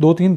2-3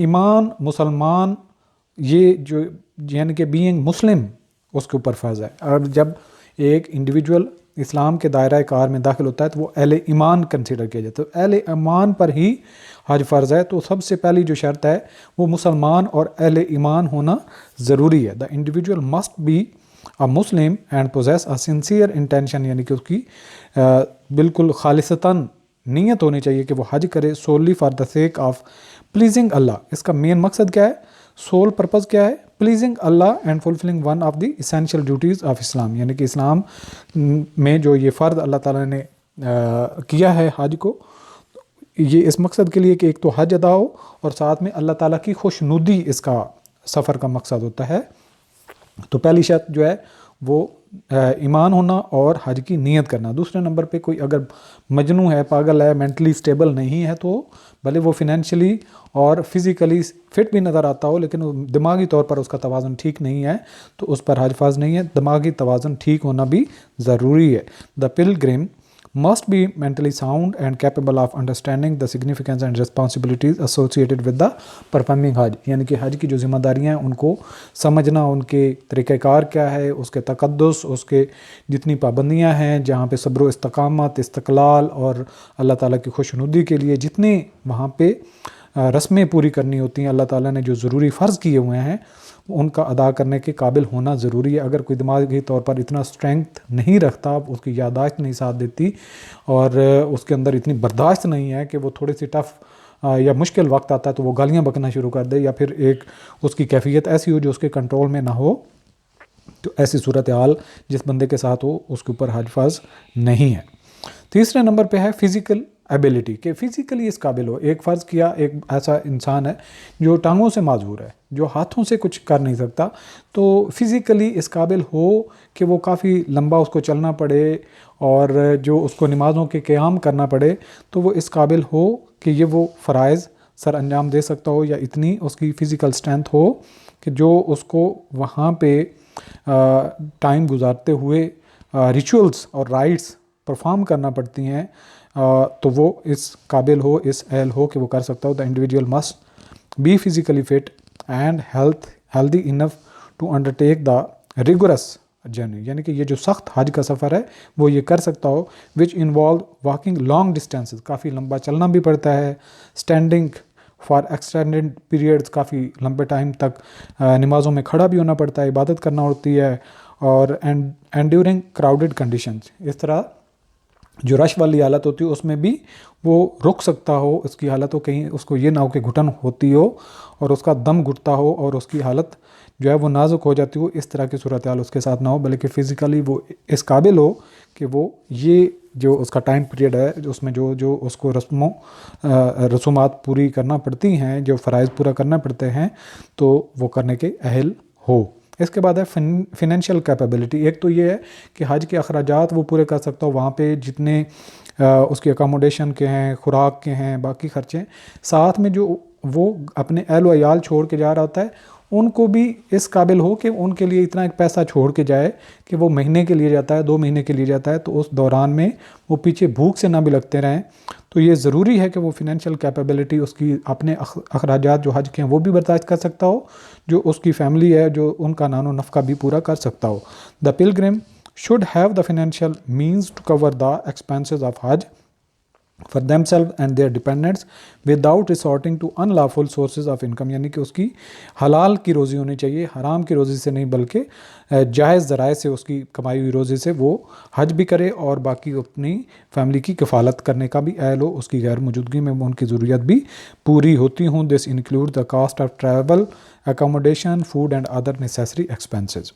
ایمان مسلمان یہ جو یعنی کہ بینگ مسلم اس کے اوپر فرض ہے. اور جب ایک انڈیویجول اسلام کے دائرہ کار میں داخل ہوتا ہے تو وہ اہل ایمان کنسیڈر کیا جاتا ہے. اہل ایمان پر ہی حج فرض ہے. تو سب سے پہلی جو شرط ہے وہ مسلمان اور اہل ایمان ہونا ضروری ہے. The individual must be a Muslim and possess a sincere intention, یعنی کہ اس کی بالکل خالصتاً نیت ہونی چاہیے کہ وہ حج کرے solely for the sake of pleasing Allah. اس کا مین مقصد کیا ہے, سول پرپز کیا ہے, pleasing Allah and fulfilling one of the essential duties of Islam, یعنی کہ اسلام میں جو یہ فرض اللہ تعالیٰ نے کیا ہے حج کو, یہ اس مقصد کے لیے کہ ایک تو حج ادا ہو اور ساتھ میں اللہ تعالیٰ کی خوشنودی اس کا سفر کا مقصد ہوتا ہے. تو پہلی شرط جو ہے وہ ایمان ہونا اور حج کی نیت کرنا. دوسرے نمبر پہ کوئی اگر مجنون ہے, پاگل ہے, مینٹلی سٹیبل نہیں ہے, تو بھلے وہ فنینشلی اور فزیکلی فٹ بھی نظر آتا ہو لیکن دماغی طور پر اس کا توازن ٹھیک نہیں ہے تو اس پر حج فرض نہیں ہے. دماغی توازن ٹھیک ہونا بھی ضروری ہے. دا pilgrim must be mentally sound and capable of understanding the significance and responsibilities associated with the performing حج, یعنی کہ حج کی جو ذمہ داریاں ہیں ان کو سمجھنا, ان کے طریقہ کار کیا ہے, اس کے تقدس, اس کے جتنی پابندیاں ہیں جہاں پہ صبر و استقامت, استقلال اور اللہ تعالیٰ کی خوشنودی کے لیے جتنے وہاں پہ رسمیں پوری کرنی ہوتی ہیں, اللہ تعالیٰ نے جو ضروری فرض کیے ہوئے ہیں ان کا ادا کرنے کے قابل ہونا ضروری ہے. اگر کوئی دماغی طور پر اتنا اسٹرینگتھ نہیں رکھتا, اس کی یادداشت نہیں ساتھ دیتی اور اس کے اندر اتنی برداشت نہیں ہے کہ وہ تھوڑی سی ٹف یا مشکل وقت آتا ہے تو وہ گالیاں بکنا شروع کر دے, یا پھر ایک اس کی کیفیت ایسی ہو جو اس کے کنٹرول میں نہ ہو, تو ایسی صورتحال جس بندے کے ساتھ ہو اس کے اوپر حج فرض نہیں ہے. تیسرے نمبر پہ ہے فزیکل ایبیلٹی, کہ فزیکلی اس قابل ہو. ایک فرض کیا ایک ایسا انسان ہے جو ٹانگوں سے معذور ہے, جو ہاتھوں سے کچھ کر نہیں سکتا, تو فزیکلی اس قابل ہو کہ وہ کافی لمبا اس کو چلنا پڑے اور جو اس کو نمازوں کے قیام کرنا پڑے, تو وہ اس قابل ہو کہ یہ وہ فرائض سر انجام دے سکتا ہو, یا اتنی اس کی فزیکل اسٹرینتھ ہو کہ جو اس کو وہاں پہ ٹائم گزارتے ہوئے ریچولز اور رائٹس پرفارم کرنا پڑتی ہیں, تو وہ اس قابل ہو, اس اہل ہو کہ وہ کر سکتا ہو. The individual must be physically fit and healthy enough to undertake the rigorous journey, یعنی کہ یہ جو سخت حج کا سفر ہے وہ یہ کر سکتا ہو, which involve walking long distances, کافی لمبا چلنا بھی پڑتا ہے, اسٹینڈنگ فار ایکسٹینڈیڈ پیریڈز, کافی لمبے ٹائم تک نمازوں میں کھڑا بھی ہونا پڑتا ہے, عبادت کرنا ہوتی ہے, اور انڈیورنگ کراؤڈڈ کنڈیشنز, اس طرح جو رش والی حالت ہوتی ہے اس میں بھی وہ رک سکتا ہو, اس کی حالت ہو کہیں اس کو یہ نہ ہو کہ گھٹن ہوتی ہو اور اس کا دم گھٹتا ہو اور اس کی حالت جو ہے وہ نازک ہو جاتی ہو, اس طرح کی صورتحال اس کے ساتھ نہ ہو, بلکہ فزیکلی وہ اس قابل ہو کہ وہ یہ جو اس کا ٹائم پیریڈ ہے اس میں جو اس کو رسومات پوری کرنا پڑتی ہیں, جو فرائض پورا کرنا پڑتے ہیں, تو وہ کرنے کے اہل ہو. اس کے بعد ہے فنینشیل کیپیبلٹی. ایک تو یہ ہے کہ حج کے اخراجات وہ پورے کر سکتا ہو, وہاں پہ جتنے اس کی اکاموڈیشن کے ہیں, خوراک کے ہیں, باقی خرچے, ساتھ میں جو وہ اپنے اہل و عیال چھوڑ کے جا رہا ہوتا ہے ان کو بھی اس قابل ہو کہ ان کے لیے اتنا ایک پیسہ چھوڑ کے جائے کہ وہ مہینے کے لیے جاتا ہے, 2 مہینے کے لیے جاتا ہے, تو اس دوران میں وہ پیچھے بھوک سے نہ بھی لگتے رہیں. تو یہ ضروری ہے کہ وہ فنینشیل کیپیبلٹی اس کی اپنے اخراجات جو حج کے ہیں وہ بھی برداشت کر سکتا ہو, جو اس کی فیملی ہے جو ان کا نان و نفقہ بھی پورا کر سکتا ہو. دا pilgrim should have the financial means to cover the expenses of Hajj for themselves and their dependents without resorting to unlawful sources of income, یعنی کہ اس کی حلال کی روزی ہونی چاہیے, حرام کی روزی سے نہیں, بلکہ جائز ذرائع سے اس کی کمائی ہوئی روزی سے وہ حج بھی کرے اور باقی اپنی فیملی کی کفالت کرنے کا بھی اہل ہو, اس کی غیر موجودگی میں ان کی ضروریات بھی پوری ہوتی ہوں. This include the cost of travel, accommodation, food and other necessary expenses.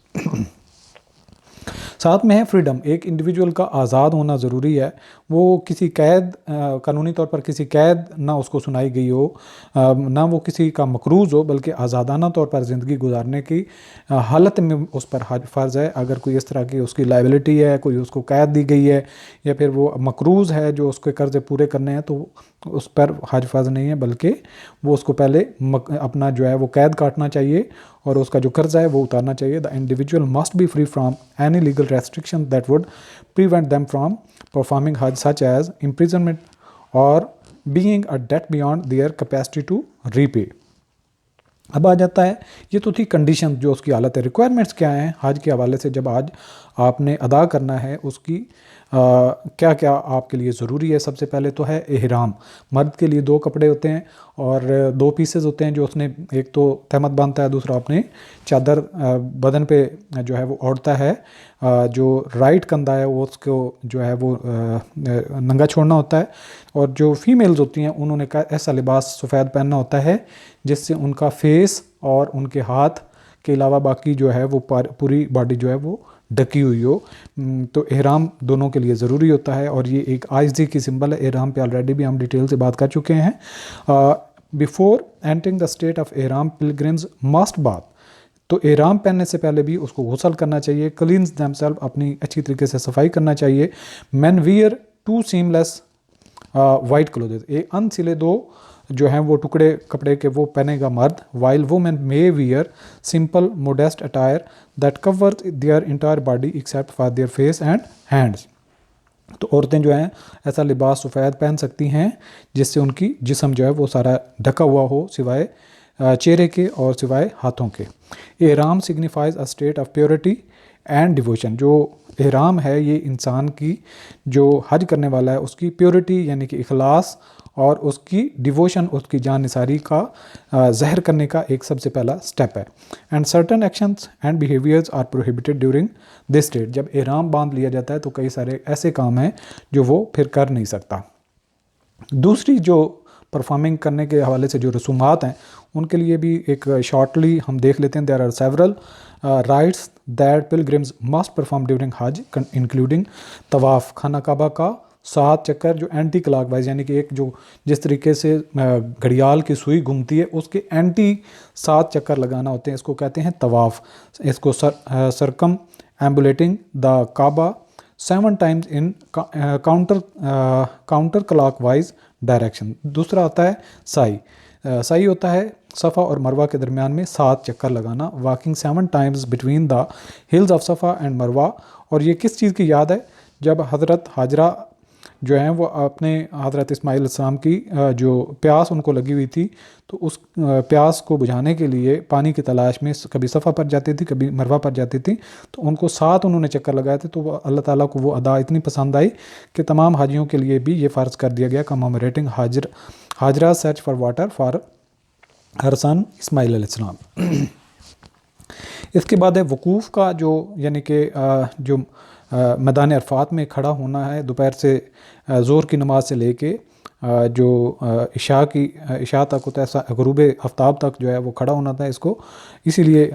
ساتھ میں ہے فریڈم. ایک انڈیویجول کا آزاد ہونا ضروری ہے, وہ کسی قید, قانونی طور پر کسی قید نہ اس کو سنائی گئی ہو, نہ وہ کسی کا مقروض ہو, بلکہ آزادانہ طور پر زندگی گزارنے کی حالت میں اس پر حج فرض ہے. اگر کوئی اس طرح کی اس کی لائبلٹی ہے, کوئی اس کو قید دی گئی ہے, یا پھر وہ مقروض ہے جو اس کے قرضے پورے کرنے ہیں, تو اس پر حج فرض نہیں ہے, بلکہ وہ اس کو پہلے اپنا جو ہے وہ قید کاٹنا چاہیے اور اس کا جو قرضہ ہے وہ اتارنا چاہیے. The individual must be free from any legal restriction that would prevent them from performing حج سچ ایز امپریزنمنٹ اور being a debt beyond their capacity to repay. اب آ جاتا ہے، یہ تو تھی کنڈیشن جو اس کی حالت ہے، ریکوائرمنٹس کیا ہیں حج کے حوالے سے. جب حج آپ نے ادا کرنا ہے اس کی کیا کیا آپ کے لیے ضروری ہے. سب سے پہلے تو ہے احرام. مرد کے لیے 2 کپڑے ہوتے ہیں اور 2 پیسز ہوتے ہیں جو اس نے، ایک تو تہمت باندھتا ہے، دوسرا اپنے چادر بدن پہ جو ہے وہ اوڑھتا ہے. جو رائٹ کندھا ہے وہ اس کو جو ہے وہ ننگا چھوڑنا ہوتا ہے. اور جو فیمیلز ہوتی ہیں انہوں نے ایسا لباس سفید پہننا ہوتا ہے جس سے ان کا فیس اور ان کے ہاتھ کے علاوہ باقی جو ہے وہ پوری باڈی جو ہے وہ ڈھکی ہوئی ہو. تو احرام دونوں کے لیے ضروری ہوتا ہے اور یہ ایک عاجزی کی سمبل ہے. احرام پہ آلریڈی بھی ہم ڈیٹیل سے بات کر چکے ہیں. Before entering the state of احرام پلگرمز مسٹ باتھ. تو احرام پہننے سے پہلے بھی اس کو غسل کرنا چاہیے. کلینز دیم سیلف، اپنی اچھی طریقے سے صفائی کرنا چاہیے. مین ویئر 2 سیملیس وائٹ کلوتھز، ان سلے 2 جو ہیں وہ ٹکڑے کپڑے کے وہ پہنے گا مرد. While women may wear simple modest attire that cover their entire body except for their face and hands. تو عورتیں جو ہیں ایسا لباس سفید پہن سکتی ہیں جس سے ان کی جسم جو ہے وہ سارا ڈھکا ہوا ہو سوائے چہرے کے اور سوائے ہاتھوں کے. احرام signifies a state of purity and devotion. جو احرام ہے یہ انسان کی، جو حج کرنے والا ہے اس کی پیورٹی یعنی کہ اخلاص اور اس کی ڈیووشن، اس کی جان نثاری کا ظاہر کرنے کا ایک سب سے پہلا سٹیپ ہے. And certain actions and behaviours are prohibited during this state. جب احرام باندھ لیا جاتا ہے تو کئی سارے ایسے کام ہیں جو وہ پھر کر نہیں سکتا. دوسری جو پرفارمنگ کرنے کے حوالے سے جو رسومات ہیں ان کے لیے بھی ایک شارٹلی ہم دیکھ لیتے ہیں. There are several rites that pilgrims must perform during Hajj including طواف. خانہ کعبہ کا 7 چکر جو اینٹی کلاک وائز، یعنی کہ ایک جو جس طریقے سے گھڑیال کی سوئی گھومتی ہے اس کے اینٹی 7 چکر لگانا ہوتے ہیں، اس کو کہتے ہیں طواف. اس کو سرکم ایمبولیٹنگ دا کعبہ 7 times in counter clock wise direction. دوسرا آتا ہے سائی. سائی ہوتا ہے صفا اور مروہ کے درمیان میں 7 چکر لگانا. Walking 7 Times between the Hills of صفا اینڈ مروہ. اور یہ کس چیز کی یاد ہے؟ جب حضرت حاجرہ جو ہیں وہ اپنے حضرت اسماعیل علیہ السلام کی جو پیاس ان کو لگی ہوئی تھی تو اس پیاس کو بجھانے کے لیے پانی کی تلاش میں کبھی صفا پر جاتی تھی کبھی مروہ پر جاتی تھی. تو ان کو 7 انہوں نے چکر لگائے تھے. تو اللہ تعالیٰ کو وہ ادا اتنی پسند آئی کہ تمام حاجیوں کے لیے بھی یہ فرض کر دیا گیا commemorating Hajra search for water for her son Ismail علیہ السلام. اس کے بعد ہے وقوف کا، جو یعنی کہ جو میدان عرفات میں کھڑا ہونا ہے دوپہر سے ظہر کی نماز سے لے کے جو عشاء تک ہوتا ہے، غروب آفتاب تک جو ہے وہ کھڑا ہونا تھا. اس کو اسی لیے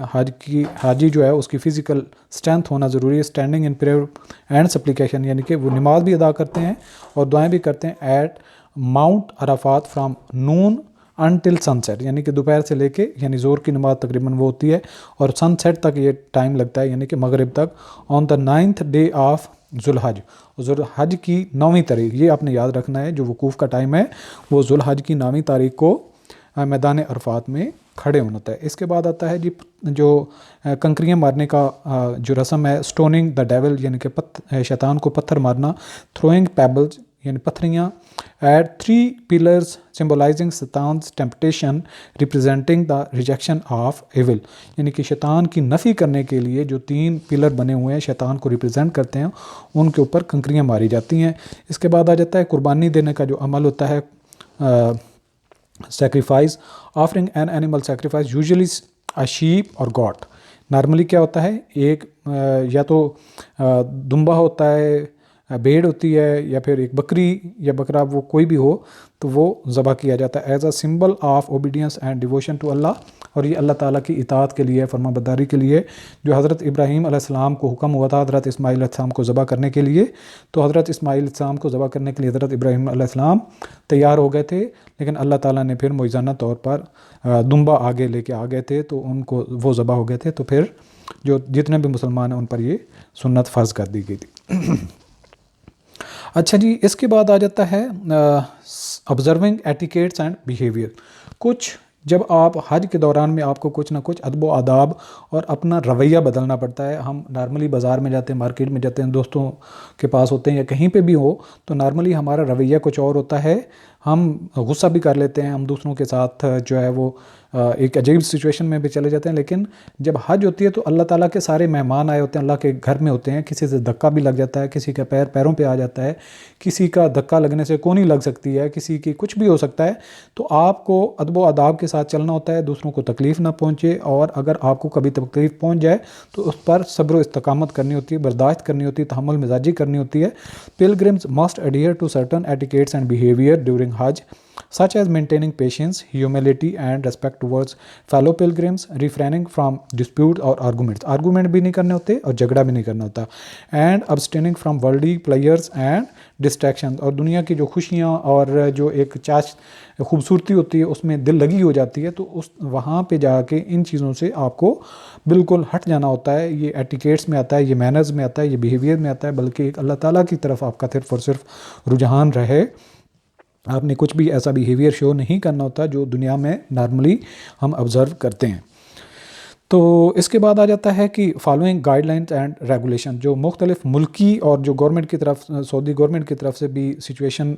حاجی جو ہے اس کی فزیکل اسٹرینتھ ہونا ضروری ہے. Standing in prayer and supplication, یعنی کہ وہ نماز بھی ادا کرتے ہیں اور دعائیں بھی کرتے ہیں at Mount Arafat from noon until sunset, یعنی کہ دوپہر سے لے کے یعنی ظہر کی نماز تقریباً وہ ہوتی ہے اور سن سیٹ تک یہ ٹائم لگتا ہے یعنی کہ مغرب تک. آن دا 9th day of Zilhaj, Zilhaj کی 9ویں تاریخ، یہ آپ نے یاد رکھنا ہے جو وقوف کا ٹائم ہے وہ ذوالحج کی 9ویں تاریخ کو میدان عرفات میں کھڑے ہونا تھا. اس کے بعد آتا ہے جی جو کنکریاں مارنے کا جو رسم ہے، سٹوننگ دا ڈیول یعنی کہ شیطان کو پتھر مارنا. تھروئنگ پیبلز یعنی پتھریاں ایٹ 3 pillars سمبلائزنگ شیطان's temptation representing the rejection of evil, یعنی کہ شیطان کی نفی کرنے کے لیے جو 3 پلر بنے ہوئے ہیں شیطان کو ریپرزینٹ کرتے ہیں ان کے اوپر کنکریاں ماری جاتی ہیں. اس کے بعد آ جاتا ہے قربانی دینے کا جو عمل ہوتا ہے، sacrifice offering an animal sacrifice usually a shape اور گوٹ. نارملی کیا ہوتا ہے، ایک یا تو دمبا ہوتا ہے، بھیڑ ہوتی ہے، یا پھر ایک بکری یا بکرا، وہ کوئی بھی ہو تو وہ ذبح کیا جاتا ہے as a symbol of obedience and devotion to Allah. اور یہ اللہ تعالیٰ کی اطاعت کے لیے، فرما برداری کے لیے. جو حضرت ابراہیم علیہ السلام کو حکم ہوا تھا حضرت اسماعیل علیہ السلام کو ذبح کرنے کے لیے، تو حضرت اسماعیل علیہ السلام کو ذبح کرنے کے لیے حضرت ابراہیم علیہ السلام تیار ہو گئے تھے، لیکن اللہ تعالیٰ نے پھر معجزانہ طور پر دمبا آگے لے کے آ گئے تھے تو ان کو وہ ذبح ہو گئے تھے. تو پھر جو جتنے بھی مسلمان ہیں ان پر یہ سنت فرض کر دی گئی تھی. اچھا جی، اس کے بعد آ جاتا ہے آبزرونگ ایٹیکیٹس اینڈ بیہیویئر. کچھ جب آپ حج کے دوران میں آپ کو کچھ نہ کچھ ادب و آداب اور اپنا رویہ بدلنا پڑتا ہے. ہم نارملی بازار میں جاتے ہیں، مارکیٹ میں جاتے ہیں، دوستوں کے پاس ہوتے ہیں یا کہیں پہ بھی ہو تو نارملی ہمارا رویہ کچھ اور ہوتا ہے ہم غصہ بھی کر لیتے ہیں, ہم دوسروں کے ساتھ جو ہے وہ ایک عجیب سچویشن میں بھی چلے جاتے ہیں. لیکن جب حج ہوتی ہے تو اللہ تعالیٰ کے سارے مہمان آئے ہوتے ہیں, اللہ کے گھر میں ہوتے ہیں, کسی سے دھکا بھی لگ جاتا ہے, کسی کا پیروں پہ آ جاتا ہے, کسی کا دھکا لگنے سے کونی لگ سکتی ہے, کسی کی کچھ بھی ہو سکتا ہے. تو آپ کو ادب و آداب کے ساتھ چلنا ہوتا ہے, دوسروں کو تکلیف نہ پہنچے, اور اگر آپ کو کبھی تکلیف پہنچ جائے تو اس پر صبر و استقامت کرنی ہوتی ہے, برداشت کرنی ہوتی ہے, تحمل مزاجی کرنی ہوتی ہے. Pilgrims must adhere to certain etiquettes and behavior during Hajj, such as maintaining patience, humility, and respect towards fellow pilgrims, refraining from disputes or arguments. Argument بھی نہیں کرنے ہوتے اور جھگڑا بھی نہیں کرنا ہوتا. And abstaining from worldly pleasures and distractions. اور دنیا کی جو خوشیاں اور جو ایک خوبصورتی ہوتی ہے اس میں دل لگی ہو جاتی ہے, تو وہاں پہ جا کے ان چیزوں سے آپ کو بالکل ہٹ جانا ہوتا ہے. یہ ایٹیکیٹس میں آتا ہے, یہ مینرز میں آتا ہے, یہ بیہیویئر میں آتا ہے, بلکہ ایک اللہ تعالیٰ کی طرف آپ کا صرف اور صرف رجحان رہے. آپ نے کچھ بھی ایسا بیہیویئر شو نہیں کرنا ہوتا جو دنیا میں نارملی ہم آبزرو کرتے ہیں. تو اس کے بعد آ جاتا ہے کہ following guide lines and regulation, جو مختلف ملکی اور جو گورنمنٹ کی طرف, سعودی گورنمنٹ کی طرف سے بھی سچویشن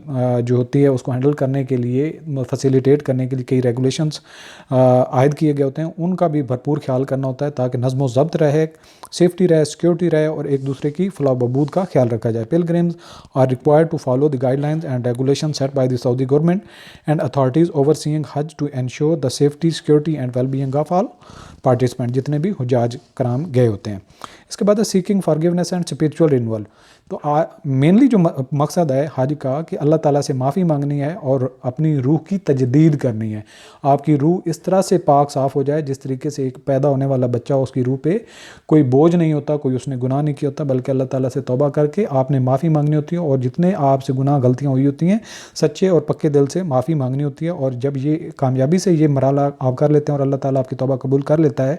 جو ہوتی ہے اس کو ہینڈل کرنے کے لیے, فیسیلیٹیٹ کرنے کے لیے کئی ریگولیشنز عائد کیے گئے ہوتے ہیں. ان کا بھی بھرپور خیال کرنا ہوتا ہے تاکہ نظم و ضبط رہے, سیفٹی رہے, سیکیورٹی رہے, اور ایک دوسرے کی فلاح و بہبود کا خیال رکھا جائے. Pilgrims are required to follow the guidelines and regulations set by the Saudi government and authorities overseeing Hajj to ensure the safety, security and well-being of all participants, جتنے بھی حجاج کرام گئے ہوتے ہیں. اس کے بعد ہے seeking forgiveness and spiritual renewal. تو مینلی جو مقصد ہے حج کا کہ اللہ تعالیٰ سے معافی مانگنی ہے اور اپنی روح کی تجدید کرنی ہے. آپ کی روح اس طرح سے پاک صاف ہو جائے جس طریقے سے ایک پیدا ہونے والا بچہ, اس کی روح پہ کوئی بوجھ نہیں ہوتا, کوئی اس نے گناہ نہیں کیا ہوتا, بلکہ اللہ تعالیٰ سے توبہ کر کے آپ نے معافی مانگنی ہوتی ہے, اور جتنے آپ سے گناہ غلطیاں ہوئی ہوتی ہیں سچے اور پکے دل سے معافی مانگنی ہوتی ہے. اور جب یہ کامیابی سے یہ مرحلہ آپ کر لیتے ہیں اور اللہ تعالیٰ آپ کی توبہ قبول کر لیتا ہے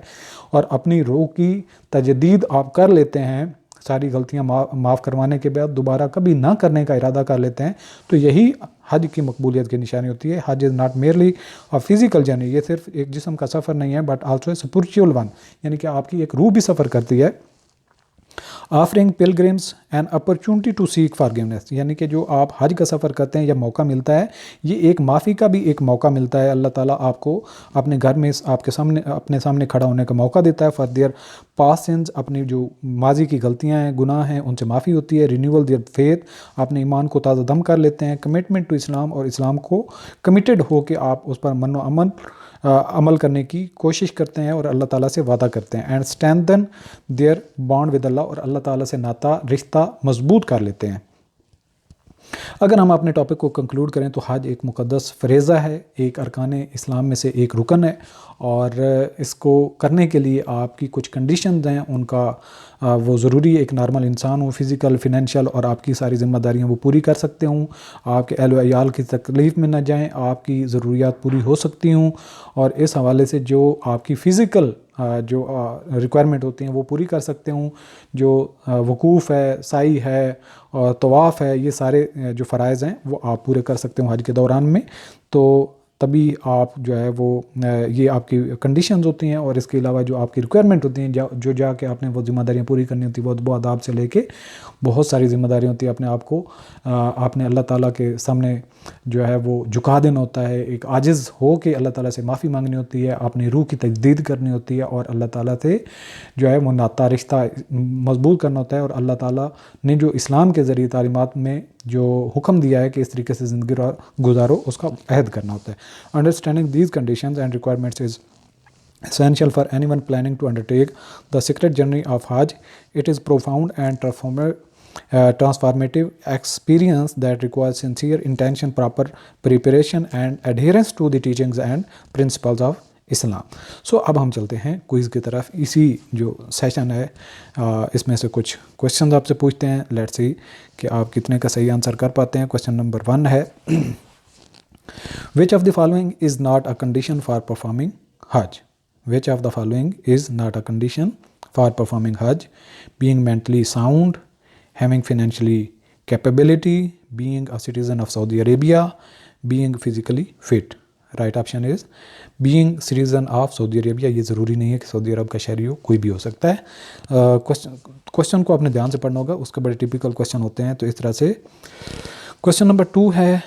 اور اپنی روح کی تجدید آپ کر لیتے ہیں, ساری غلطیاں معاف کروانے کے بعد دوبارہ کبھی نہ کرنے کا ارادہ کر لیتے ہیں, تو یہی حج کی مقبولیت کی نشانی ہوتی ہے. Hajj is not merely a physical journey, یہ صرف ایک جسم کا سفر نہیں ہے, but also a spiritual one, یعنی کہ آپ کی ایک روح بھی سفر کرتی ہے. Offering pilgrims an opportunity to seek forgiveness, یعنی کہ جو آپ حج کا سفر کرتے ہیں یا موقع ملتا ہے, یہ ایک معافی کا بھی ایک موقع ملتا ہے. اللہ تعالیٰ آپ کو اپنے گھر میں آپ کے سامنے اپنے سامنے کھڑا ہونے کا موقع دیتا ہے. فار دیئر پاسٹ سنز, اپنی جو ماضی کی غلطیاں ہیں, گناہ ہیں, ان سے معافی ہوتی ہے. رینیول دیئر فیتھ, اپنے ایمان کو تازہ دم کر لیتے ہیں. کمٹمنٹ ٹو اسلام, اور اسلام کو کمیٹڈ ہو کے آپ اس پر من و عمل کرنے کی کوشش کرتے ہیں اور اللہ تعالیٰ سے وعدہ کرتے ہیں. And strengthen their bond with Allah, اور اللہ تعالیٰ سے ناتا رشتہ مضبوط کر لیتے ہیں. اگر ہم اپنے ٹاپک کو کنکلوڈ کریں تو حج ایک مقدس فریضہ ہے, ایک ارکان اسلام میں سے ایک رکن ہے, اور اس کو کرنے کے لیے آپ کی کچھ کنڈیشنز ہیں, ان کا وہ ضروری ہے ایک نارمل انسان ہو, فزیکل, فنینشیل اور آپ کی ساری ذمہ داریاں وہ پوری کر سکتے ہوں, آپ کے اہل و عیال کی تکلیف میں نہ جائیں, آپ کی ضروریات پوری ہو سکتی ہوں, اور اس حوالے سے جو آپ کی فزیکل جو ریکوائرمنٹ ہوتی ہیں وہ پوری کر سکتے ہوں. جو وقوف ہے, سعی ہے اور طواف ہے, یہ سارے جو فرائض ہیں وہ آپ پورے کر سکتے ہوں حج کے دوران میں. تو تبھی آپ جو ہے وہ یہ آپ کی کنڈیشنز ہوتی ہیں, اور اس کے علاوہ جو آپ کی ریکوائرمنٹ ہوتی ہیں, جو جا کے آپ نے وہ ذمہ داریاں پوری کرنی ہوتی ہیں, وہ ادب و آداب سے لے کے بہت ساری ذمہ داریاں ہوتی ہیں. اپنے آپ کو آپ نے اللہ تعالیٰ کے سامنے جو ہے وہ جھکا دینا ہوتا ہے, ایک عاجز ہو کے اللہ تعالیٰ سے معافی مانگنی ہوتی ہے, اپنی روح کی تجدید کرنی ہوتی ہے, اور اللہ تعالیٰ سے جو ہے وہ ناتا رشتہ مضبوط کرنا ہوتا ہے. اور اللہ تعالیٰ نے جو اسلام کے ذریعے تعلیمات میں جو حکم دیا ہے کہ اس طریقے سے زندگی گزارو, اس کا عہد کرنا ہوتا ہے. Understanding these conditions and requirements is essential for anyone planning to undertake the sacred journey of Hajj. It is profound and transformative experience that requires sincere intention, proper preparation and adherence to the teachings and principles of اسلام. اب ہم چلتے ہیں quiz کی طرف. اسی جو session ہے اس میں سے کچھ کوشچنز آپ سے پوچھتے ہیں. لیٹس سی کہ آپ کتنے کا صحیح آنسر کر پاتے ہیں. کوشچن نمبر 1 ہے which of the following is not a condition for performing Hajj? Which of the following is not a condition for performing Hajj? Being mentally sound, having financially capability, being a citizen of Saudi Arabia, being physically fit. Right option is being citizen of Saudi Arabia. یہ ضروری نہیں ہے کہ سعودی عرب کا شہری ہو, کوئی بھی ہو سکتا ہے. کوشچن کو آپ نے دھیان سے پڑھنا ہوگا, اس کے بڑے ٹیپیکل کوشچن ہوتے ہیں. تو اس طرح سے کوشچن نمبر 2 ہے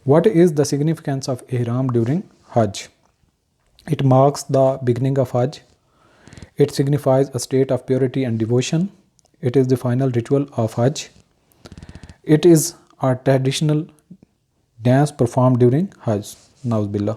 What is the significance of ihram during Hajj? It marks the beginning of Hajj. It signifies a state of purity and devotion. It is the final ritual of Hajj. It is a traditional dance performed during Hajj. Nauz billah.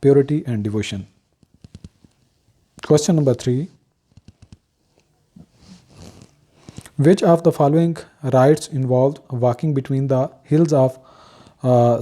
purity and devotion. Question number 3. Which of the following rites involved walking between the hills of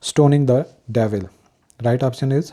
stoning the devil. Right option is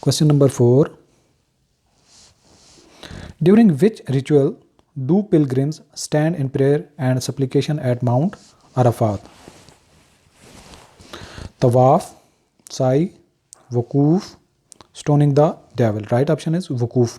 Question number 4. During which ritual do pilgrims stand in prayer and supplication at Mount Arafat? Tawaf, Sai, Wukuf, stoning the devil. Right option is Wukuf.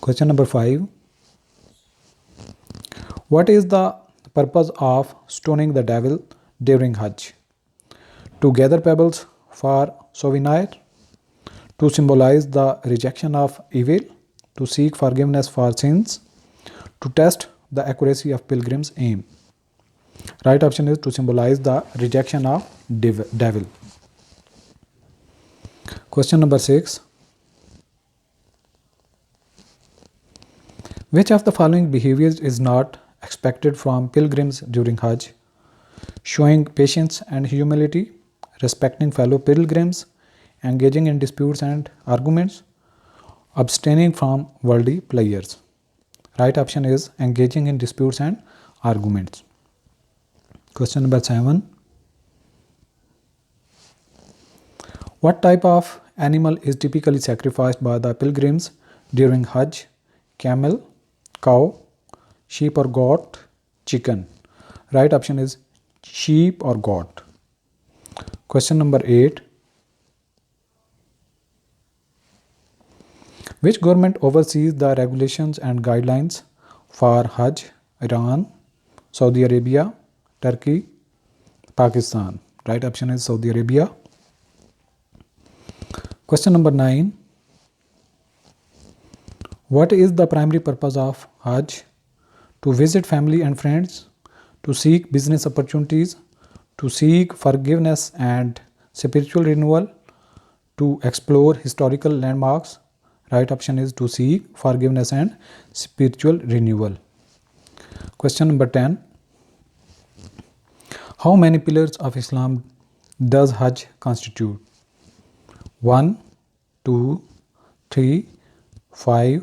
Question number 5. What is the purpose of stoning the devil during Hajj? To gather pebbles for souvenir, to symbolize the rejection of evil, to seek forgiveness for sins, to test the accuracy of pilgrims' aim. Right option is to symbolize the rejection of devil. Question number 6. Which of the following behaviors is not expected from pilgrims during Hajj? Showing patience and humility, respecting fellow pilgrims, engaging in disputes and arguments, abstaining from worldly pleasures. Right option is engaging in disputes and arguments. Question number 7. What type of animal is typically sacrificed by the pilgrims during Hajj? Camel, cow, sheep or goat, chicken. Right option is sheep or goat. Question number 8. Which government oversees the regulations and guidelines for Hajj? Iran, Saudi Arabia, Turkey, Pakistan. Right option is Saudi Arabia. Question number 9. What is the primary purpose of Hajj? To visit family and friends, to seek business opportunities, to seek forgiveness and spiritual renewal, to explore historical landmarks. Right option is to seek forgiveness and spiritual renewal. Question number 10. How many pillars of Islam does Hajj constitute? 1, 2, 3, 5.